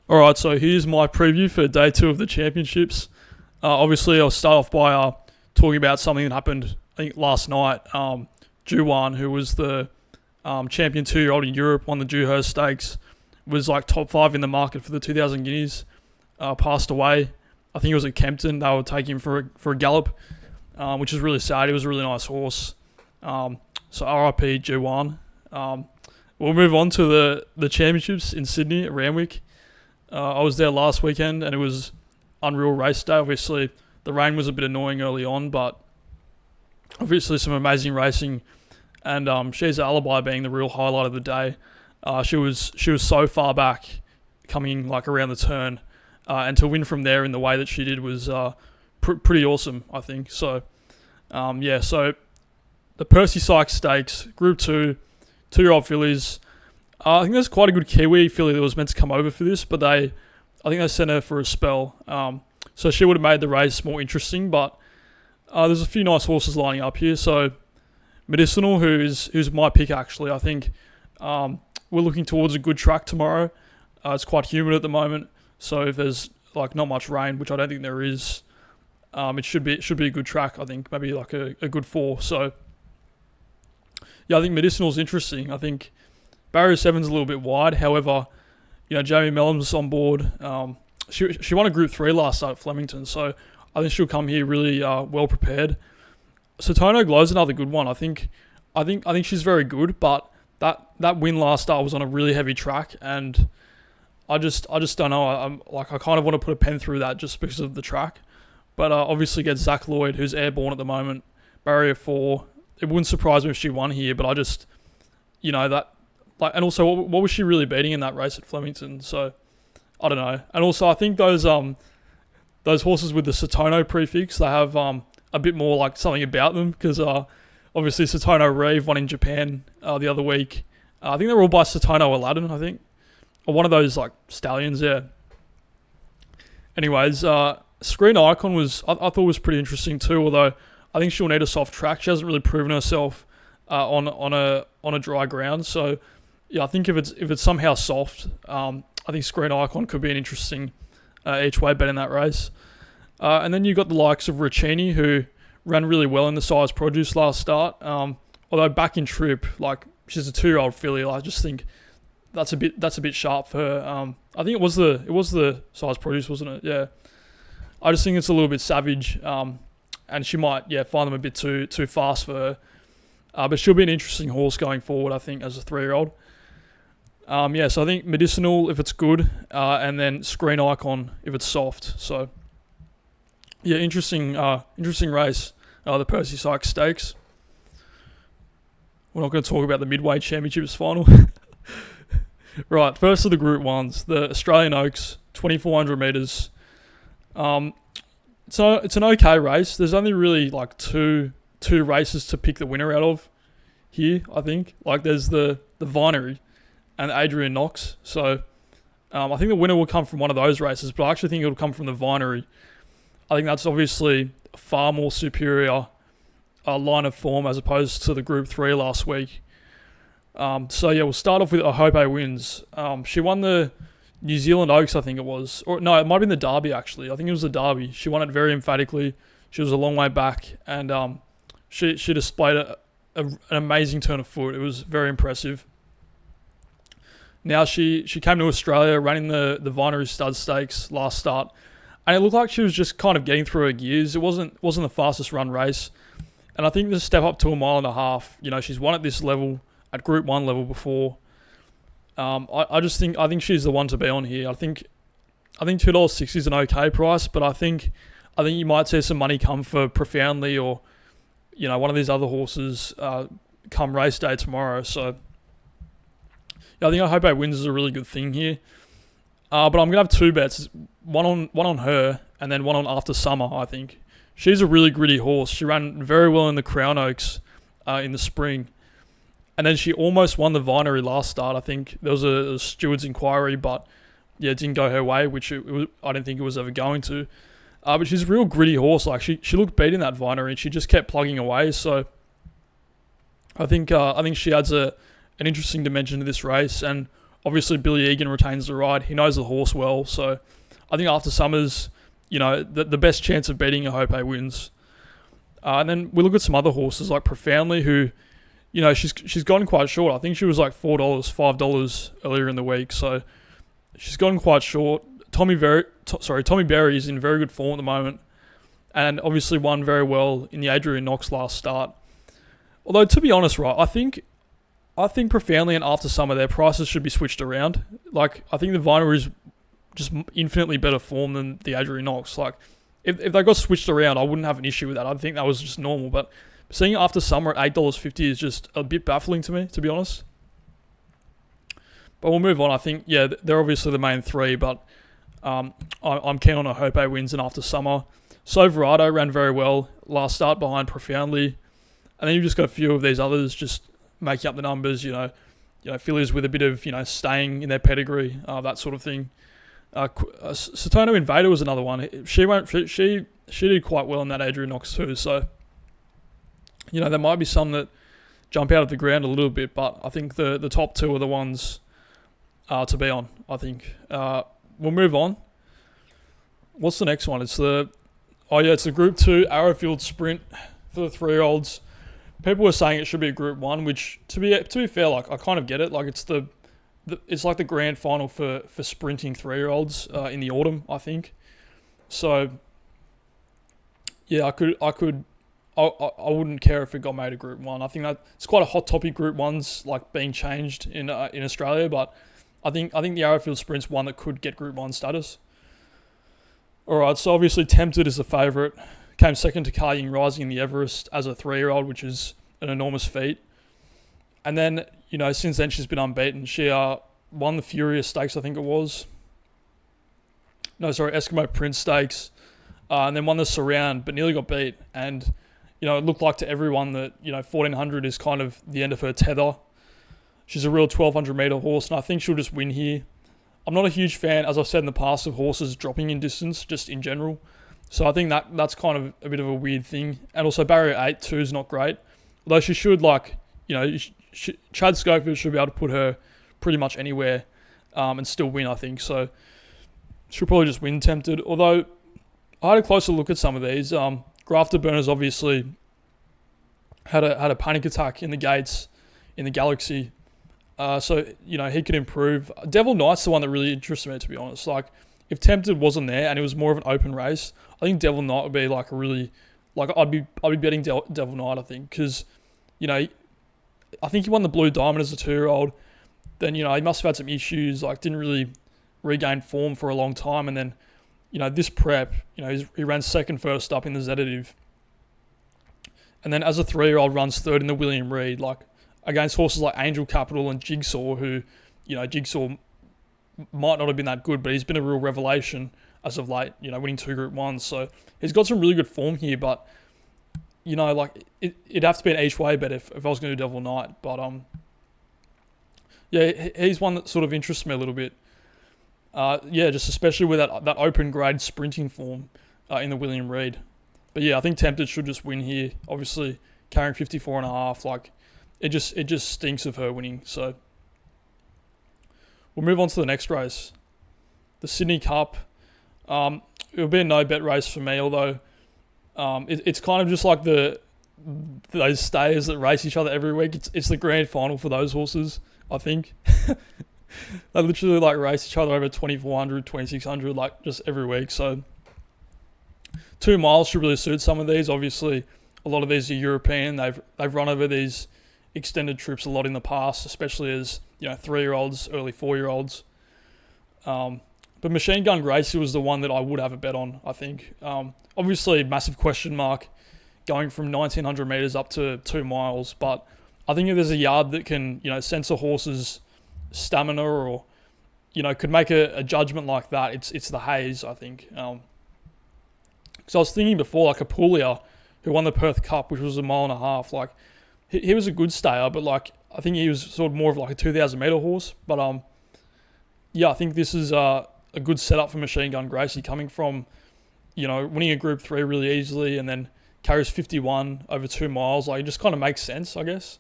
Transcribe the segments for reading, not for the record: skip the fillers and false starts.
All right, so here's my preview for day 2 of the championships. Obviously, I'll start off by talking about something that happened, I think, last night. Juwan, who was the champion 2-year-old in Europe, won the Dewhurst Stakes, was like top 5 in the market for the 2,000 guineas, passed away. I think it was at Kempton. They would take him for a gallop, which is really sad. He was a really nice horse. So RIP Juwan. We'll move on to the championships in Sydney at Randwick. I was there last weekend and it was unreal race day. Obviously, the rain was a bit annoying early on, but obviously some amazing racing. And She's Alibi being the real highlight of the day. She was so far back, coming like around the turn, and to win from there in the way that she did was pretty awesome, I think. So, so the Percy Sykes Stakes, Group 2, 2-year-old fillies. I think there's quite a good Kiwi filly that was meant to come over for this, but I think they sent her for a spell. So she would have made the race more interesting, but there's a few nice horses lining up here. So Medicinal, who's my pick actually. I think we're looking towards a good track tomorrow. It's quite humid at the moment, so if there's like not much rain, which I don't think there is, it should be a good track. I think maybe like a good 4. So yeah, I think Medicinal's interesting. I think Barrier 7's a little bit wide. However, Jamie Mellum's on board. She won a Group 3 last start at Flemington, so I think she'll come here really well prepared. Satono Glow's another good one. I think she's very good, but that win last start was on a really heavy track, and I just don't know. I kind of want to put a pen through that just because of the track. But obviously get Zach Lloyd, who's airborne at the moment, Barrier 4. It wouldn't surprise me if she won here, but I just, that. And also, what was she really beating in that race at Flemington? So, I don't know. And also, I think those horses with the Satono prefix, they have a bit more like something about them, because obviously Satono Reeve won in Japan the other week. I think they were all by Satono Aladdin, I think, or one of those like stallions. Yeah. Anyways, Screen Icon I thought was pretty interesting too. Although I think she'll need a soft track. She hasn't really proven herself on a dry ground. So. Yeah, I think if it's somehow soft, I think Screen Icon could be an interesting each way bet in that race. And then you got the likes of Riccini, who ran really well in the size produce last start. Although back in trip, like she's a 2-year-old filly, I just think that's a bit sharp for her. I think it was the size produce, wasn't it? Yeah. I just think it's a little bit savage, and she might find them a bit too fast for her. But she'll be an interesting horse going forward, I think, as a 3-year-old. So I think Medicinal if it's good, and then Screen Icon if it's soft. So yeah, interesting race. The Percy Sykes Stakes. We're not going to talk about the Midway Championships final. Right, first of the Group 1s, the Australian Oaks, 2,400 metres. So it's an okay race. There's only really like two races to pick the winner out of here, I think. Like there's the Vinery and Adrian Knox. So I think the winner will come from one of those races, but I actually think it'll come from the Vinery. I think that's obviously a far more superior line of form as opposed to the Group 3 last week. We'll start off with Ohope Wins. She won the New Zealand Oaks, I think it was. Or no, it might have been the Derby actually. I think it was the Derby. She won it very emphatically. She was a long way back, and she displayed an amazing turn of foot. It was very impressive. Now she came to Australia running the Vinery Stud Stakes last start, and it looked like she was just kind of getting through her gears. It wasn't the fastest run race, and I think the step up to 1.5 miles, she's won at this level, at Group 1 level before. I think she's the one to be on here. I think $2.60 is an okay price, but I think you might see some money come for Profoundly or one of these other horses come race day tomorrow. So yeah, I think Ohope Wins is a really good thing here. But I'm gonna have 2 bets, one on her and then one on After Summer. I think she's a really gritty horse. She ran very well in the Crown Oaks in the spring. And then she almost won the Vinery last start. I think there was a steward's inquiry, but yeah, it didn't go her way, which I didn't think it was ever going to. But she's a real gritty horse. Like she looked beat in that Vinery, and she just kept plugging away. So I think she adds an interesting dimension to this race. And Obviously, Billy Egan retains the ride. He knows the horse well. So I think after Summers, the best chance of beating Ohope Wins. And then we look at some other horses like Profoundly, who, she's gotten quite short. I think she was like $4, $5 earlier in the week. So she's gotten quite short. Tommy Berry is in very good form at the moment, and obviously won very well in the Adrian Knox last start. Although, to be honest, right, I think Profoundly and After Summer, their prices should be switched around. Like, I think the Vinyl is just infinitely better form than the Adrian Knox. Like, if they got switched around, I wouldn't have an issue with that. I think that was just normal. But seeing After Summer at $8.50 is just a bit baffling to me, to be honest. But we'll move on. I think, they're obviously the main three, but I'm keen on Ohope Wins and After Summer. So Verado ran very well last start behind Profoundly. And then you've just got a few of these others just making up the numbers, fillies with a bit of, staying in their pedigree, that sort of thing. Satono Invader was another one. She did quite well in that Adrian Knox too. So, there might be some that jump out of the ground a little bit, but I think the top two are the ones to be on, I think. We'll move on. What's the next one? It's the Group 2 Arrowfield Sprint for the 3-year-olds. People were saying it should be a Group 1, which, to be fair, like, I kind of get it. Like, it's like the grand final for sprinting 3-year-olds in the autumn, I think. So, yeah, I wouldn't care if it got made a Group 1. I think that it's quite a hot topic, Group 1's, like, being changed in Australia, but I think the Arrowfield Sprint's one that could get Group 1 status. Alright, so obviously Tempted is the favourite. Came second to Car Ying Rising in the Everest as a 3-year-old, which is an enormous feat. And then, since then she's been unbeaten. She won the Furious Stakes, I think it was. Eskimo Prince Stakes. And then won the Surround, but nearly got beat. And, it looked like to everyone that, 1400 is kind of the end of her tether. She's a real 1200 metre horse, and I think she'll just win here. I'm not a huge fan, as I've said in the past, of horses dropping in distance, just in general. So I think that's kind of a bit of a weird thing. And also Barrier 8 too is not great. Although she should, Chad Schofield should be able to put her pretty much anywhere and still win, I think. So she'll probably just win Tempted. Although I had a closer look at some of these. Grafter Burner's obviously had a panic attack in the gates in the Galaxy. So he could improve. Devil Knight's the one that really interests me, to be honest. Like, if Tempted wasn't there and it was more of an open race, I think Devil Knight would be like a really, like, I'd be betting Devil Knight, I think, because, I think he won the Blue Diamond as a 2-year-old. Then, he must have had some issues, like, didn't really regain form for a long time. And then, this prep, he ran second first up in the Sedative. And then as a 3-year-old runs third in the William Reed, like, against horses like Angel Capital and Jigsaw, who, Jigsaw might not have been that good, but he's been a real revelation as of late, winning 2 Group 1s. So he's got some really good form here, but, it'd have to be an each way bet if I was going to do Devil Knight. But, he's one that sort of interests me a little bit. Just especially with that open grade sprinting form in the William Reed. But yeah, I think Tempted should just win here. Obviously, carrying 54.5, like, it just stinks of her winning. So we'll move on to the next race, the Sydney Cup. It'll be a no bet race for me, although it's kind of just like those stayers that race each other every week. It's the grand final for those horses, I think. They literally like race each other over 2400, 2600, like, just every week. So 2 miles should really suit some of these. Obviously, a lot of these are European. They've run over these extended trips a lot in the past, especially as 3-year-olds, early 4-year-olds. But Machine Gun Gracie was the one that I would have a bet on, I think. Obviously, massive question mark going from 1900 metres up to 2 miles. But I think if there's a yard that can, sense a horse's stamina or, could make a judgment like that, it's the Hayes, I think. Because I was thinking before, like, Apulia, who won the Perth Cup, which was a 1.5 miles, like, he was a good stayer, but, like, I think he was sort of more of like a 2,000 metre horse. But I think this is a good setup for Machine Gun Gracie, coming from, winning a Group 3 really easily and then carries 51 over 2 miles. Like, it just kind of makes sense, I guess.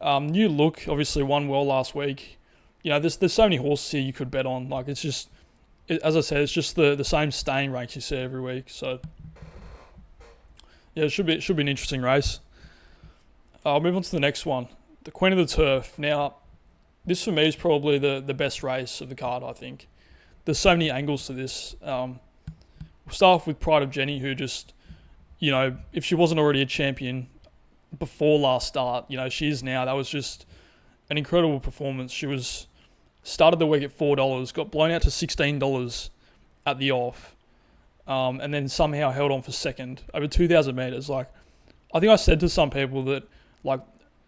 New Look obviously won well last week. there's so many horses here you could bet on. Like, it's just, as I said, it's just the same staying ranks you see every week. So, yeah, it should be an interesting race. I'll move on to the next one, the Queen of the Turf. Now, this for me is probably the best race of the card, I think. There's so many angles to this. We'll start off with Pride of Jenny, who just, if she wasn't already a champion before last start, she is now. That was just an incredible performance. She started the week at $4, got blown out to $16 at the off, and then somehow held on for second over 2,000 metres. Like, I think I said to some people that, like,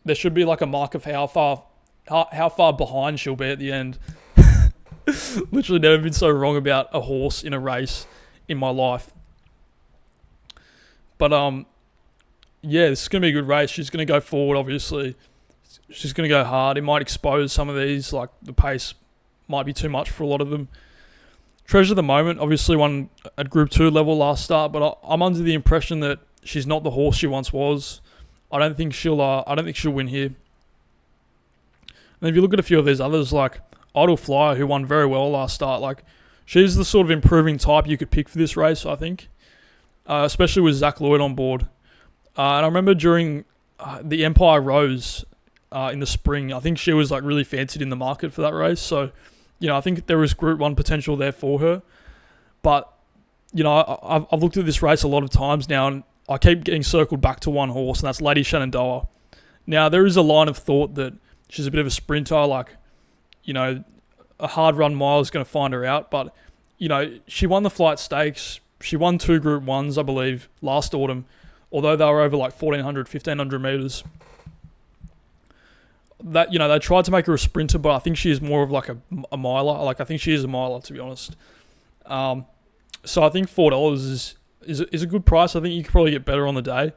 there should be like a mark of how far behind she'll be at the end. Literally never been so wrong about a horse in a race in my life. But yeah, this is going to be a good race. She's going to go forward, obviously. She's going to go hard. It might expose some of these, like the pace might be too much for a lot of them. Treasure of the Moment obviously won at Group 2 level last start, but I'm under the impression that she's not the horse she once was. I don't think she'll win here. And if you look at a few of these others, like Idle Flyer, who won very well last start, like, she's the sort of improving type you could pick for this race, I think, especially with Zach Lloyd on board. And I remember during the Empire Rose in the spring, I think she was like really fancied in the market for that race. So, I think there was Group 1 potential there for her. But, I've looked at this race a lot of times now, and I keep getting circled back to one horse, and that's Lady Shenandoah. Now, there is a line of thought that she's a bit of a sprinter, like, a hard run mile is going to find her out. But, she won the Flight Stakes. She won 2 Group 1s, I believe, last autumn, although they were over like 1,400, 1,500 metres. That, they tried to make her a sprinter, but I think she is more of like a miler. Like, I think she is a miler, to be honest. So I think $4 is a good price. I think you could probably get better on the day,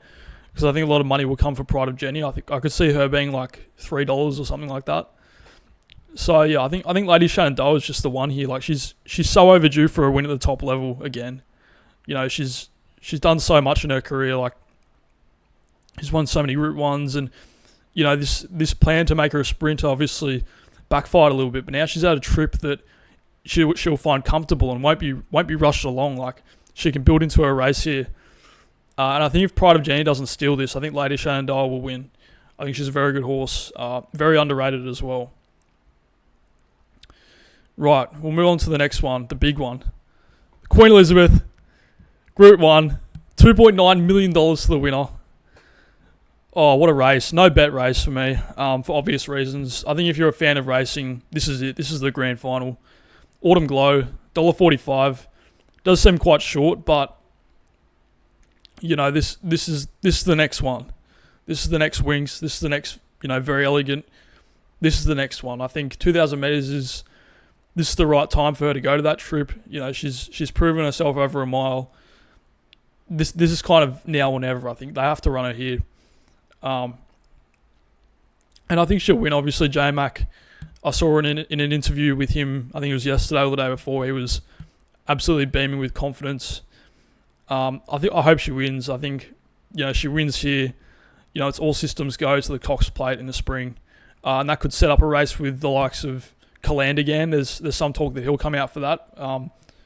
because I think a lot of money will come for Pride of Jenny. I think I could see her being like $3 or something like that. So yeah, I think Lady Shenandoah is just the one here. Like, she's so overdue for a win at the top level again. She's done so much in her career. Like, she's won so many Route 1s, and this plan to make her a sprinter obviously backfired a little bit. But now she's at a trip that she'll find comfortable and won't be rushed along. Like, she can build into her race here. And I think if Pride of Jenny doesn't steal this, I think Lady Shenandoah will win. I think she's a very good horse, very underrated as well. Right, we'll move on to the next one, the big one. Queen Elizabeth, Group 1, $2.9 million to the winner. Oh, what a race. No bet race for me, for obvious reasons. I think if you're a fan of racing, this is it. This is the grand final. Autumn Glow, $1.45. Does seem quite short, but, this is the next one. This is the next Wings. This is the next, very elegant. This is the next one. I think 2,000 metres this is the right time for her to go to that trip. She's proven herself over a mile. This is kind of now or never. I think they have to run her here. And I think she'll win. Obviously, J-Mac, I saw her in an interview with him, I think it was yesterday or the day before. He was absolutely beaming with confidence. I hope she wins. I think, she wins here. It's all systems go to the Cox Plate in the spring. And that could set up a race with the likes of Calandigan. There's some talk that he'll come out for that.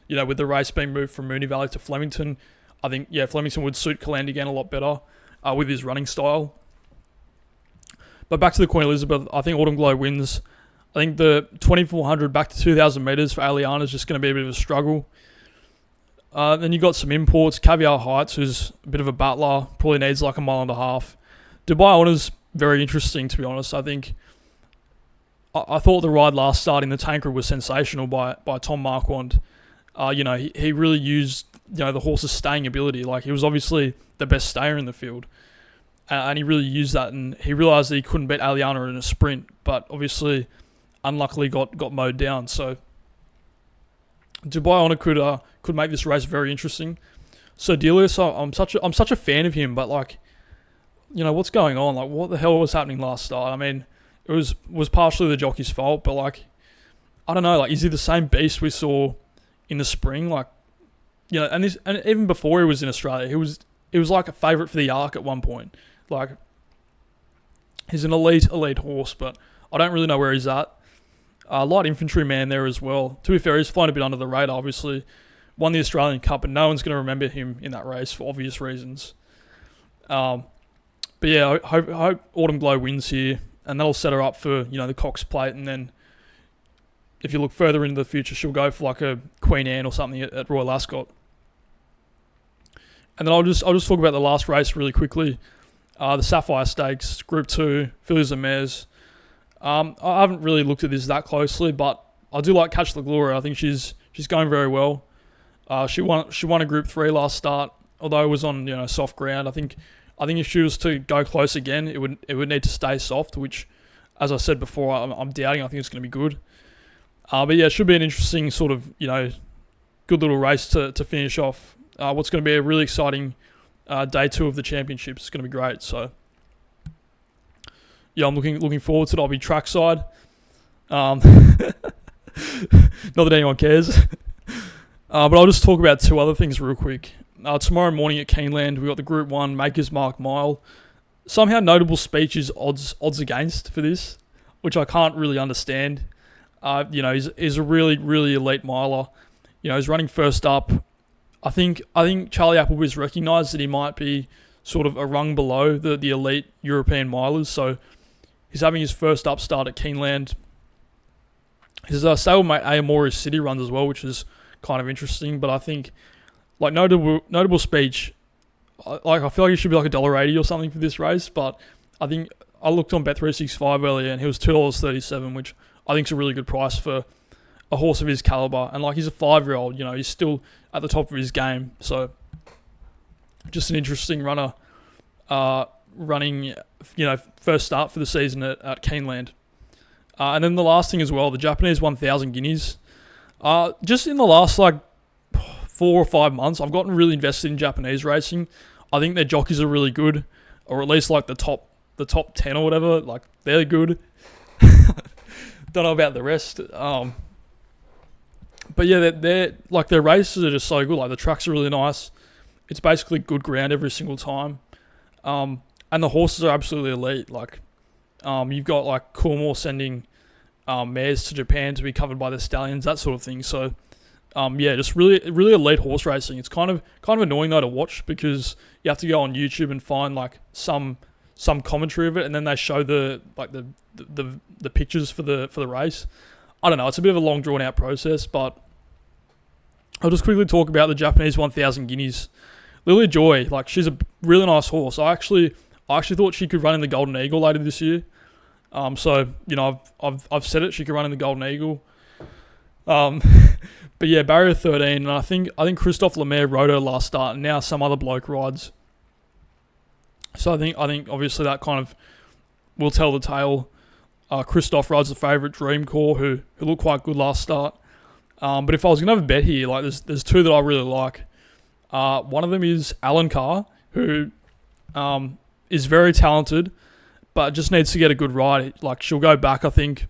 With the race being moved from Moonee Valley to Flemington, I think, Flemington would suit Calandigan a lot better with his running style. But back to the Queen Elizabeth, I think Autumn Glow wins. I think the 2,400 back to 2,000 metres for Aliana is just going to be a bit of a struggle. Then you got some imports. Caviar Heights, who's a bit of a battler, probably needs like a mile and a half. Dubai Honour's very interesting, to be honest. I think I thought the ride last start in the Tancred was sensational by Tom Marquand. He really used the horse's staying ability. Like, he was obviously the best stayer in the field. And he really used that, and he realised that he couldn't beat Aliana in a sprint, but obviously, unluckily got mowed down. So, Dubai Honour could make this race very interesting. So Delius, I'm such a fan of him, but what's going on? Like, what the hell was happening last start? I mean, it was partially the jockey's fault, but I don't know. Is he the same beast we saw in the spring? And even before he was in Australia, he was like a favourite for the Arc at one point. He's an elite horse, but I don't really know where he's at. Light infantry man there as well. To be fair, he's flying a bit under the radar, obviously. Won the Australian Cup, but no one's going to remember him in that race for obvious reasons. But yeah, I hope Autumn Glow wins here, and that'll set her up for, the Cox Plate, and then if you look further into the future, she'll go for like a Queen Anne or something at Royal Ascot. And then I'll just talk about the last race really quickly. The Sapphire Stakes, Group 2, Fillies and Mares. I haven't really looked at this that closely, but I do like Catch the Glory. I think she's going very well. She won a Group 3 last start, although it was on soft ground. I think if she was to go close again, it would need to stay soft, which, as I said before, I'm doubting. I think it's going to be good. But yeah, it should be an interesting sort of good little race to finish off what's going to be a really exciting day 2 of the championships. It's going to be great. So yeah, I'm looking forward to it. I'll be trackside. Not that anyone cares. But I'll just talk about 2 other things real quick. Tomorrow morning at Keeneland, we got the Group 1 Maker's Mark Mile. Somehow Notable Speech is odds against for this, which I can't really understand. He's a really, really elite miler. He's running first up. I think Charlie Appleby's recognised that he might be sort of a rung below the elite European milers, so he's having his first up start at Keeneland. His stablemate Aomori City runs as well, which is kind of interesting, but I think like notable speech, I feel like it should be like $1.80 or something for this race, but I think I looked on Bet365 earlier and he was $2.37, which I think is a really good price for a horse of his caliber. And like he's a 5-year-old, he's still at the top of his game, so just an interesting runner running first start for the season at Keeneland. And then the last thing as well, the Japanese 1,000 guineas. Just in the last 4 or 5 months, I've gotten really invested in Japanese racing. I think their jockeys are really good, or at least like the top 10 or whatever. Like they're good. Don't know about the rest. But yeah, they're like their races are just so good. Like the tracks are really nice. It's basically good ground every single time. And the horses are absolutely elite. Like you've got like Coolmore sending mares to Japan to be covered by the stallions, that sort of thing. So yeah, just really elite horse racing. It's kind of annoying though to watch because you have to go on YouTube and find like some commentary of it, and then they show the pictures for the race. I don't know. It's a bit of a long drawn out process, but I'll just quickly talk about the Japanese 1,000 guineas. Lily Joy, like she's a really nice horse. I actually thought she could run in the Golden Eagle later this year. So I've said it. She could run in the Golden Eagle. But yeah, barrier 13, and I think Christophe Lemaire rode her last start, and now some other bloke rides. So I think obviously that kind of will tell the tale. Christophe rides the favourite Dreamcore, who looked quite good last start. But if I was gonna have a bet here, like there's 2 that I really like. One of them is Alan Carr, who is very talented, but just needs to get a good ride. Like she'll go back, I think.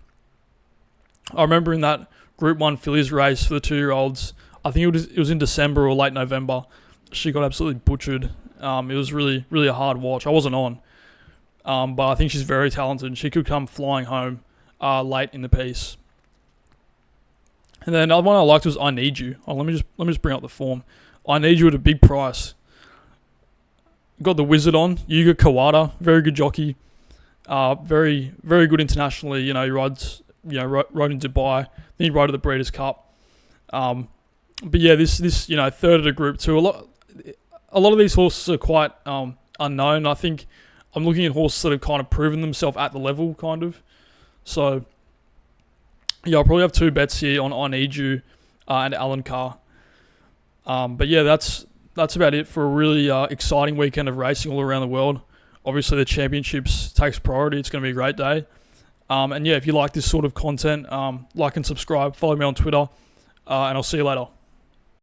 I remember in that Group 1 Fillies race for the 2-year-olds, I think it was in December or late November, she got absolutely butchered. It was really, really a hard watch. I wasn't on. But I think she's very talented. She could come flying home late in the piece. And then another one I liked was I Need You. Let me just bring up the form. I Need You at a big price. Got the Wizard on, Yuga Kawada, very good jockey. Very, very good internationally. He rides, rode in Dubai. Then he rode at the Breeders' Cup. But yeah, this third at a Group 2. A lot of these horses are quite unknown. I think I'm looking at horses that have kind of proven themselves at the level, kind of. So yeah, I'll probably have 2 bets here on I Need You and Alan Carr. But yeah, that's about it for a really exciting weekend of racing all around the world. Obviously, the championships takes priority. It's going to be a great day. And yeah, if you like this sort of content, like and subscribe. Follow me on Twitter. And I'll see you later.